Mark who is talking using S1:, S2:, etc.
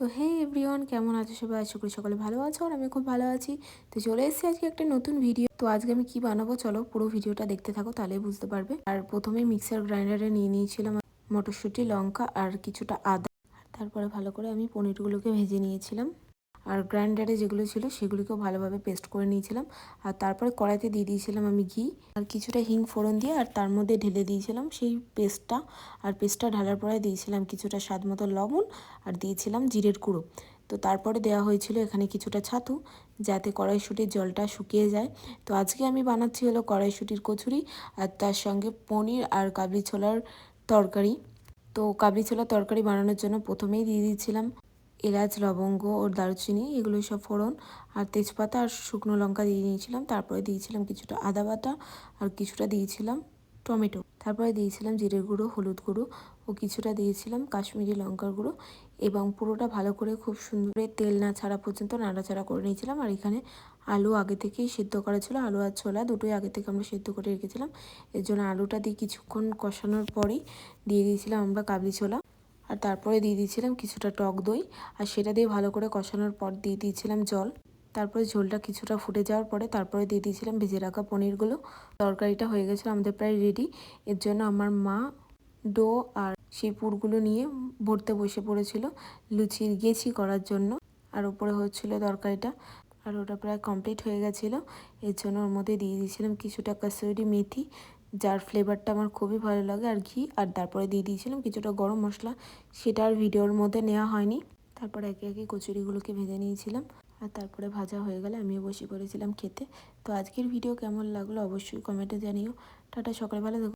S1: তো হে এভরিওয়ান, কেমন আছো সবাই? আশা করি সকলে ভালো আছো আর আমি খুব ভালো আছি। তো চলে এসেছি আজকে একটা নতুন ভিডিও। তো আজকে আমি কি বানাবো চলো পুরো ভিডিওটা দেখতে থাকো, তাহলেই বুঝতে পারবে। আর প্রথমেই মিক্সার গ্রাইন্ডারে নিয়ে নিয়েছিলাম মটরশুঁটি, লঙ্কা আর কিছুটা আদা। তারপরে ভালো করে আমি পনিরগুলোকে ভেজে নিয়েছিলাম। আর গ্রাইন্ডারে যেগুলো ছিল সেগুলিকেও ভালোভাবে পেস্ট করে নিয়েছিলাম। আর তারপরে কড়াইতে দিয়ে দিয়েছিলাম আমি ঘি আর কিছুটা হিং ফোড়ন দিয়ে, আর তার মধ্যে ঢেলে দিয়েছিলাম সেই পেস্টটা। আর পেস্টটা ঢালার পরে দিয়েছিলাম কিছুটা স্বাদ মতো লবণ আর দিয়েছিলাম জিরের গুঁড়ো। তো তারপরে দেওয়া হয়েছিল এখানে কিছুটা ছাতু, যাতে কড়াইশুঁটির জলটা শুকিয়ে যায়। তো আজকে আমি বানাচ্ছি হলো কড়াইশুঁটির কচুরি, আর তার সঙ্গে পনির আর কাবলি ছোলার তরকারি। তো কাবলি ছোলার তরকারি বানানোর জন্য প্রথমেই দিয়ে দিয়েছিলাম এলাচ, লবঙ্গ ও দারুচিনি, এগুলো সব ফোড়ন, আর তেজপাতা আর শুকনো লঙ্কা দিয়ে নিয়েছিলাম। তারপরে দিয়েছিলাম কিছুটা আদা বাটা আর কিছুটা দিয়েছিলাম টমেটো। তারপরে দিয়েছিলাম জিরের গুঁড়ো, হলুদ গুঁড়ো ও কিছুটা দিয়েছিলাম কাশ্মীরি লঙ্কার গুঁড়ো, এবং পুরোটা ভালো করে খুব সুন্দর তেল না ছাড়া পর্যন্ত নাড়াচাড়া করে নিয়েছিলাম। আর এখানে আলু আগে থেকেই সিদ্ধ করা ছিল, আলু আর ছোলা দুটোই আগে থেকে আমরা সিদ্ধ করে রেখেছিলাম। এর জন্য আলুটা দিয়ে কিছুক্ষণ কষানোর পরেই দিয়ে দিয়েছিলাম আমরা কাবলি ছোলা। আর তারপরে দিয়ে দিয়েছিলাম কিছুটা টক দই, আর সেটা দিয়ে ভালো করে কষানোর পর দিয়ে দিয়েছিলাম জল। তারপরে ঝোলটা কিছুটা ফুটে যাওয়ার পরে তারপরে দিয়ে দিয়েছিলাম ভেজে রাখা পনিরগুলো। তরকারিটা হয়ে গেছিলো আমাদের প্রায় রেডি। এর জন্য আমার মা ডো আর সেই পুরগুলো নিয়ে ভরতে বসে পড়েছিল লুচির গেছি করার জন্য। আর উপরে হচ্ছিল তরকারিটা, আর ওটা প্রায় কমপ্লিট হয়ে গেছিলো। এর জন্য ওর মধ্যে দিয়ে দিয়েছিলাম কিছুটা কাসুরি মেথি, যার ফ্লেভারটা আমার খুবই ভালো লাগে, আর ঘি। আর তারপরে দিয়ে দিয়েছিলাম কিছুটা গরম মশলা, সেটা আর ভিডিওর মধ্যে নেওয়া হয়নি। তারপরে একে একে কচুরিগুলোকে ভেজে নিয়েছিলাম, আর তারপরে ভাজা হয়ে গেলে আমিও বসে পড়েছিলাম খেতে। তো আজকের ভিডিও কেমন লাগলো অবশ্যই কমেন্টে জানিও। টাটা, সকালে ভালো থেকো।